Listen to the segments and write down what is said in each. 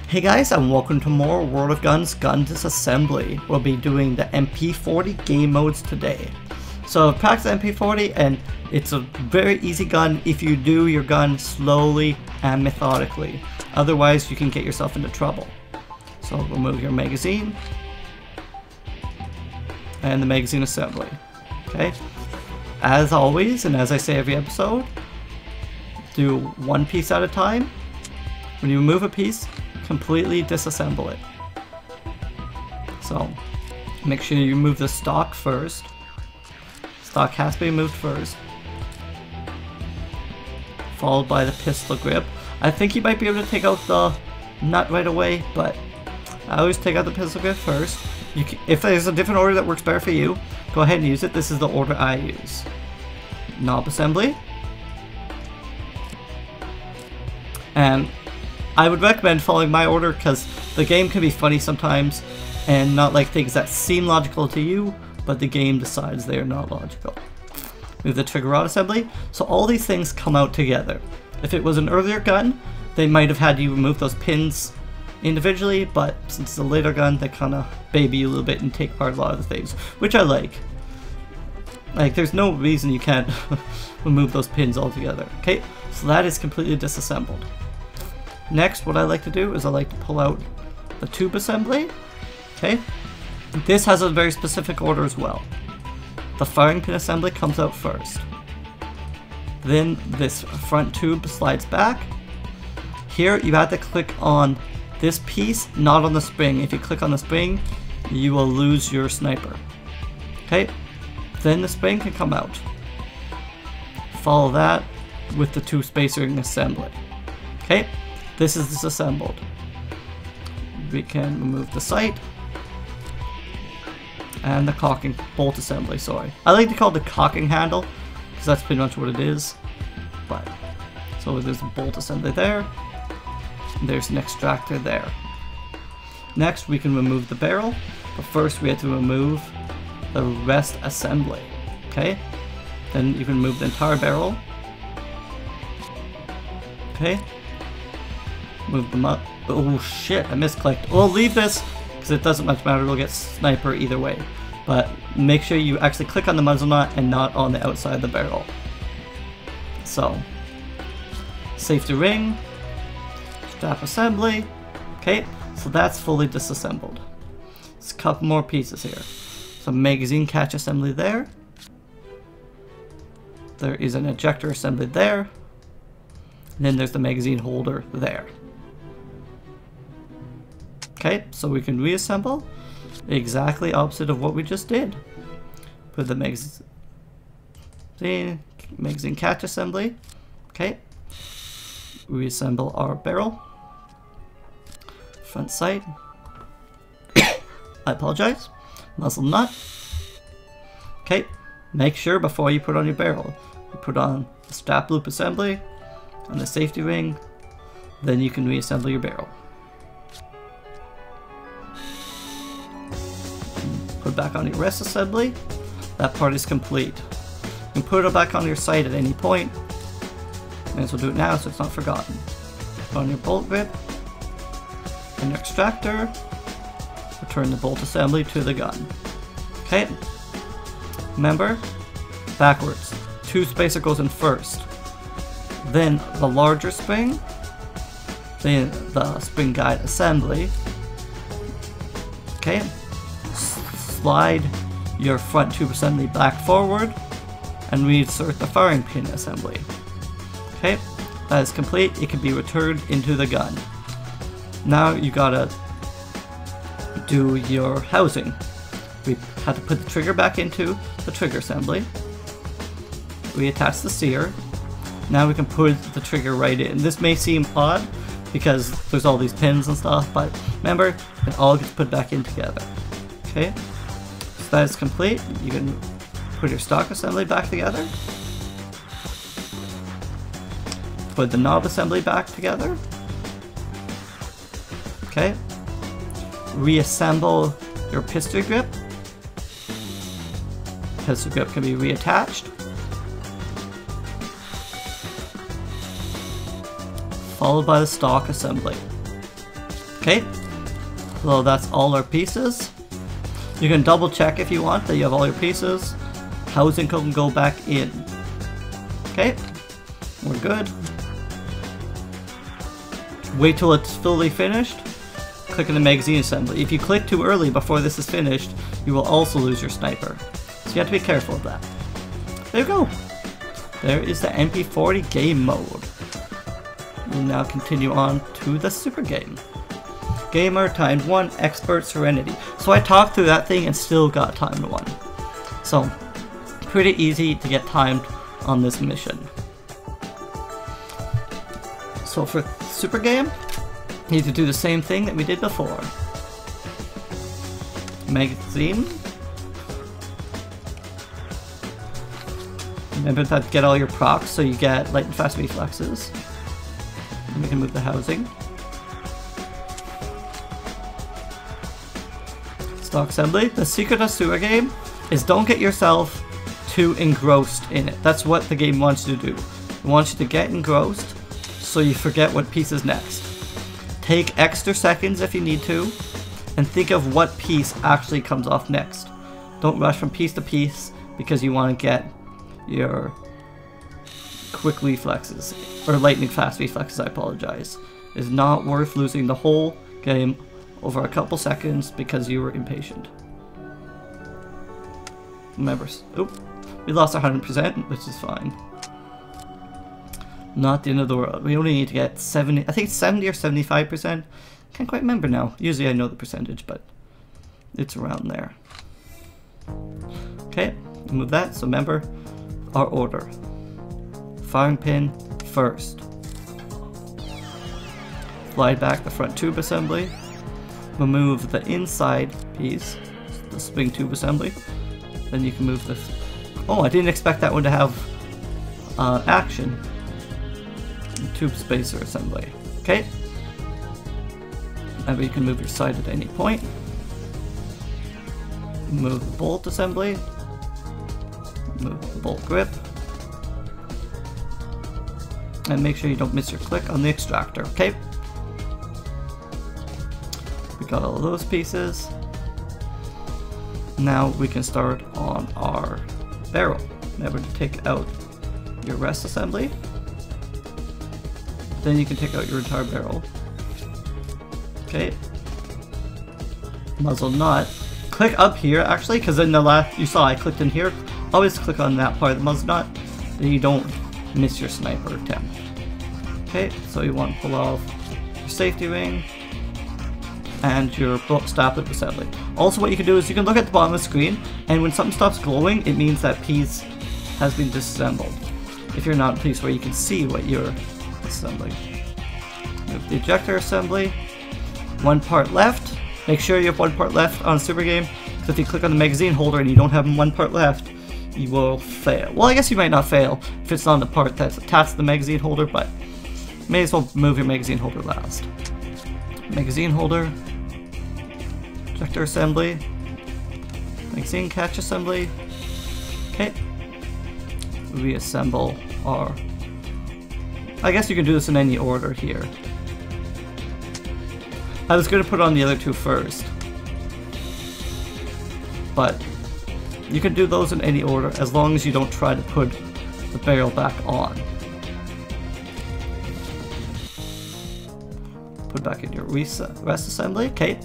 Hey guys, and welcome to more World of Guns gun disassembly. We'll be doing the MP40 game modes today. So practice MP40, and it's a very easy gun if you do your gun slowly and methodically. Otherwise you can get yourself into trouble. So remove your magazine and the magazine assembly. Okay, as always, and as I say every episode, do one piece at a time. When you remove a piece, completely disassemble it. So make sure you remove the stock first. Stock has to be removed first, followed by the pistol grip. I think you might be able to take out the nut right away, but I always take out the pistol grip first. If there's a different order that works better for you, go ahead and use it. This is the order I use. Knob assembly. And I would recommend following my order because the game can be funny sometimes and not like things that seem logical to you, but the game decides they are not logical. Move the trigger rod assembly. So all these things come out together. If it was an earlier gun, they might have had you remove those pins individually, but since it's a later gun, they kind of baby you a little bit and take apart a lot of the things, which I like. Like, there's no reason you can't remove those pins altogether. Okay, so that is completely disassembled. Next, what I like to do is I like to pull out the tube assembly. Okay, this has a very specific order as well. The firing pin assembly comes out first. Then this front tube slides back. Here you have to click on this piece, not on the spring. If you click on the spring, you will lose your sniper. Okay, then the spring can come out. Follow that with the two spacing assembly. Okay. This is disassembled. We can remove the sight and the cocking bolt assembly, sorry. I like to call it the cocking handle because that's pretty much what it is. But so there's a bolt assembly there. And there's an extractor there. Next we can remove the barrel, but first we have to remove the rest assembly. Okay? Then you can remove the entire barrel. Okay? Move them up. Oh shit, I misclicked. We'll leave this because it doesn't much matter. We'll get sniper either way. But make sure you actually click on the muzzle nut and not on the outside of the barrel. So, safety ring, strap assembly. Okay, so that's fully disassembled. There's a couple more pieces here. Some magazine catch assembly there. There is an ejector assembly there. And then there's the magazine holder there. Okay, so we can reassemble exactly opposite of what we just did. Put the magazine catch assembly. Okay, reassemble our barrel. Front sight. I apologize. Muzzle nut. Okay, make sure before you put on your barrel, you put on the strap loop assembly and the safety ring. Then you can reassemble your barrel. Put back on your rest assembly. That part is complete. You can put it back on your sight at any point. May as well do it now so it's not forgotten. Put on your bolt grip and your extractor. Return the bolt assembly to the gun. Okay. Remember, backwards. Two spacer goes in first. Then the larger spring. Then the spring guide assembly. Okay. Slide your front tube assembly back forward and reinsert the firing pin assembly. Okay, that is complete. It can be returned into the gun. Now you gotta do your housing. We have to put the trigger back into the trigger assembly. Reattach the sear. Now we can put the trigger right in. This may seem odd because there's all these pins and stuff, but remember, it all gets put back in together. Okay. So that is complete. You can put your stock assembly back together. Put the knob assembly back together. Okay. Reassemble your pistol grip. Pistol grip can be reattached. Followed by the stock assembly. Okay, so that's all our pieces. You can double check if you want that you have all your pieces. Housing can go back in. Okay, we're good. Wait till it's fully finished. Click on the magazine assembly. If you click too early before this is finished, you will also lose your sniper. So you have to be careful of that. There you go. There is the MP40 game mode. We'll now continue on to the super game. Gamer timed 1, expert serenity. So I talked through that thing and still got timed 1. So pretty easy to get timed on this mission. So for super game, you need to do the same thing that we did before. Magazine. Remember to get all your procs so you get light and fast reflexes. And we can move the housing. Stock assembly. The secret of sewer game is don't get yourself too engrossed in it. That's what the game wants you to do. It wants you to get engrossed so you forget what piece is next. Take extra seconds if you need to, and think of what piece actually comes off next. Don't rush from piece to piece because you want to get your quick reflexes, or lightning fast reflexes, I apologize. It's not worth losing the whole game over a couple seconds because you were impatient. Remember, oop, we lost 100%, which is fine. Not the end of the world. We only need to get 70, I think it's 70 or 75%. Can't quite remember now. Usually I know the percentage, but it's around there. Okay, move that. So remember our order. Firing pin first. Slide back the front tube assembly. Remove the inside piece, the spring tube assembly. Then you can move this. Oh, I didn't expect that one to have action. Tube spacer assembly. Okay. And you can move your side at any point. Move the bolt assembly. Move the bolt grip. And make sure you don't miss your click on the extractor. Okay. We got all of those pieces. Now we can start on our barrel. Remember to take out your rest assembly. Then you can take out your entire barrel. Okay. Muzzle nut. Click up here actually, because in the last you saw I clicked in here. Always click on that part of the muzzle nut, then you don't miss your sniper attempt. Okay, so you want to pull off your safety ring and your stop it assembly. Also, what you can do is you can look at the bottom of the screen, and when something stops glowing, it means that piece has been disassembled. If you're not in a place where you can see what you're assembling. Move the ejector assembly. One part left. Make sure you have one part left on Super Game, because if you click on the magazine holder and you don't have one part left, you will fail. Well, I guess you might not fail if it's not the part that's attached to the magazine holder, but may as well move your magazine holder last. Magazine holder. Ejector assembly. Magazine catch assembly. Okay. Reassemble our... I guess you can do this in any order here. I was going to put on the other two first, but you can do those in any order as long as you don't try to put the barrel back on. Put back in your rest assembly. Okay.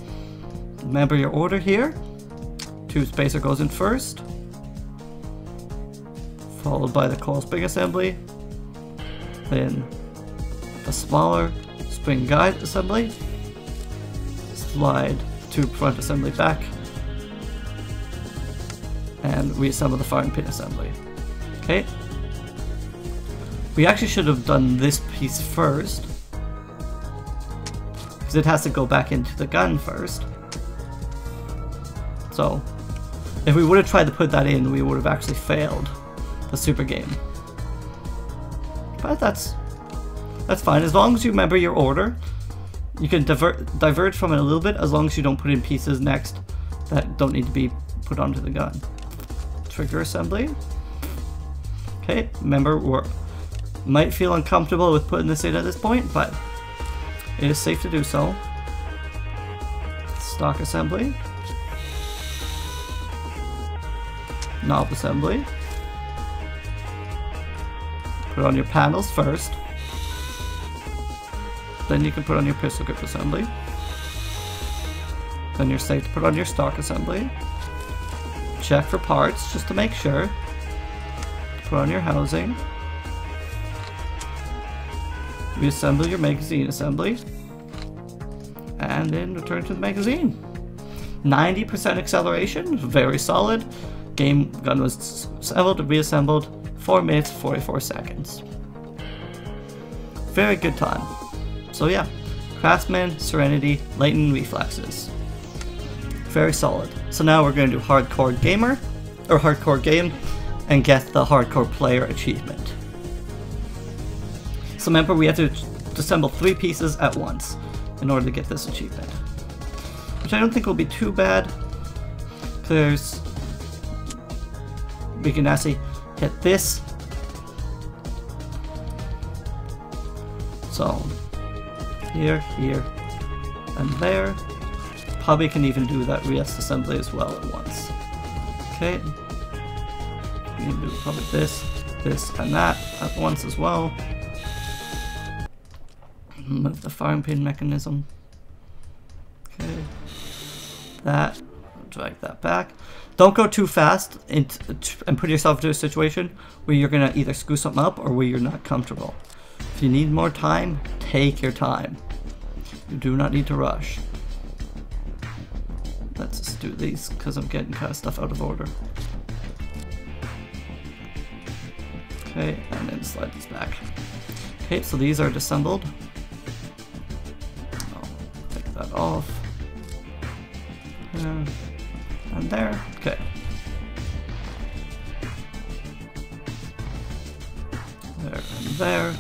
Remember your order here. Tube spacer goes in first, followed by the coil spring assembly, then the smaller spring guide assembly, slide tube front assembly back, and reassemble the firing pin assembly. Okay. We actually should have done this piece first, because it has to go back into the gun first. So, if we would have tried to put that in, we would have actually failed the super game. But that's fine, as long as you remember your order. You can diverge from it a little bit, as long as you don't put in pieces next that don't need to be put onto the gun. Trigger assembly. Okay, remember we might feel uncomfortable with putting this in at this point, but it is safe to do so. stock assembly, knob assembly. Put on your panels first, then you can put on your pistol grip assembly, then you're safe to put on your stock assembly. Check for parts just to make sure. Put on your housing. Reassemble your magazine assembly, and then return to the magazine. 90% acceleration, very solid. Game gun was assembled and reassembled, 4 minutes 44 seconds. Very good time. So yeah, Craftsman, Serenity, Latent Reflexes. Very solid. So now we're going to do Hardcore Gamer, or Hardcore Game, and get the Hardcore Player achievement. So remember, we have to assemble 3 pieces at once in order to get this achievement. Which I don't think will be too bad. We can actually hit this. So, here, here, and there. Probably can even do that reassembly as well at once. Okay. We can do probably this, this, and that at once as well. Move the firing pin mechanism. Okay. That. Drag that back. Don't go too fast and put yourself into a situation where you're going to either screw something up or where you're not comfortable. If you need more time, take your time. You do not need to rush. Let's just do these because I'm getting kind of stuff out of order. Okay, and then slide this back. Okay, so these are disassembled. I'll take that off. And there. Okay. There and there.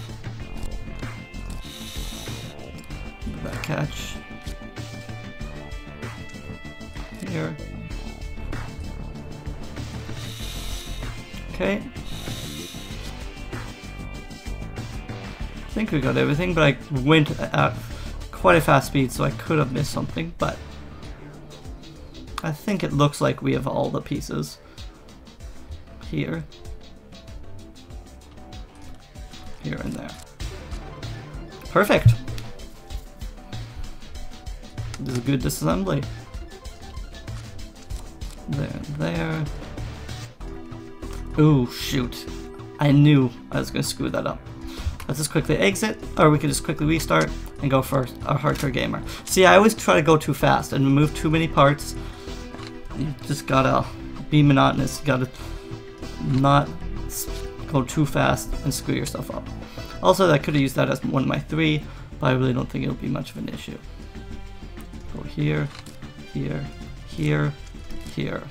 That catch. Here. Okay. I think we got everything, but I went at quite a fast speed, so I could have missed something, but I think it looks like we have all the pieces here, here and there. Perfect. This is a good disassembly. There and there. Ooh, shoot. I knew I was going to screw that up. Let's just quickly exit, or we can just quickly restart and go for our Hardcore Gamer. See, I always try to go too fast and remove too many parts. You just gotta be monotonous. You gotta not go too fast and screw yourself up. Also, I could have used that as one of my 3, but I really don't think it'll be much of an issue. Go here, here, here, here.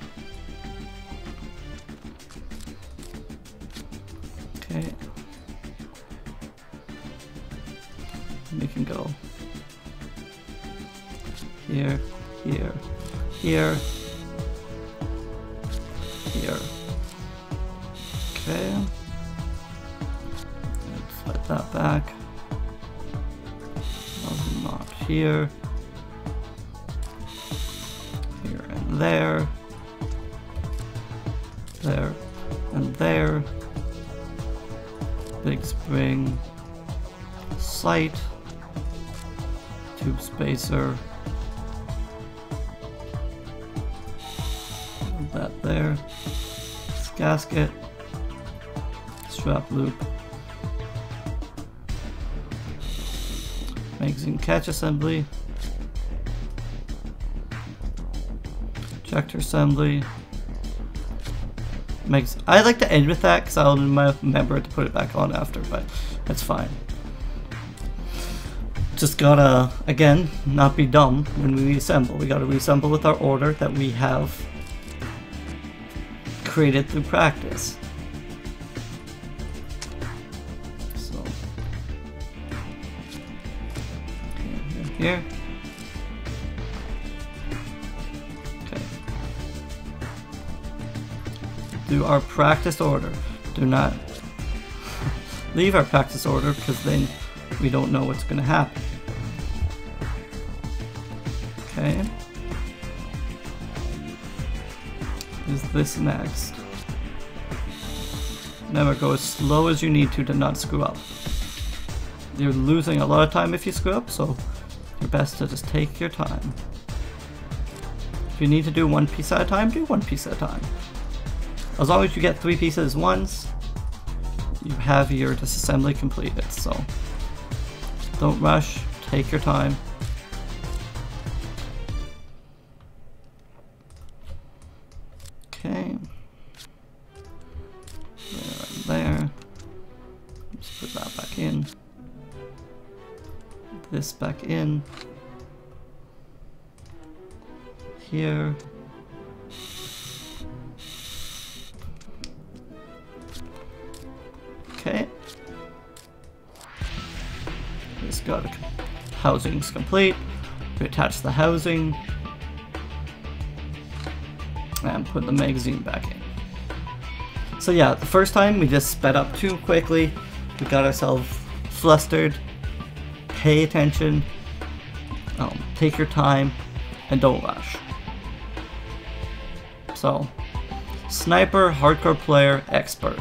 Okay. We can go here, here, here, here. Okay. Let's slide that back. Not here. Here and there. There and there. Big spring. Sight. Tube spacer. That there. Gasket. Strap loop. Magazine catch assembly. Ejector assembly. I like to end with that because I'll remember to put it back on after, but that's fine. Just gotta, again, not be dumb when we reassemble. We gotta reassemble with our order that we have created through practice. So, here. Okay. Do our practice order. Do not leave our practice order because then we don't know what's going to happen. Okay. is this next. Remember, go as slow as you need to not screw up. You're losing a lot of time if you screw up, so you're best to just take your time. If you need to do one piece at a time, do one piece at a time. As long as you get 3 pieces once, you have your disassembly completed, so don't rush, take your time. Okay. There. Just put that back in. This back in. Here. Okay. This got housing's complete. We attach the housing and put the magazine back in. So yeah, the first time we just sped up too quickly. We got ourselves flustered. Pay attention. Take your time and don't rush. So, sniper, hardcore player, expert.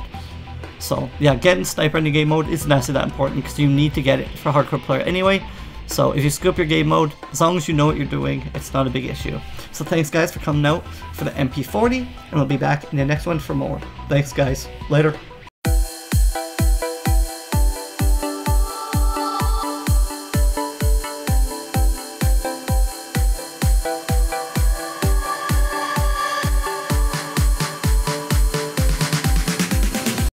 So yeah, getting sniper in your game mode isn't necessarily that important because you need to get it for hardcore player anyway. So if you screw up your game mode, as long as you know what you're doing, it's not a big issue. So thanks guys for coming out for the MP40, and we'll be back in the next one for more. Thanks guys, later.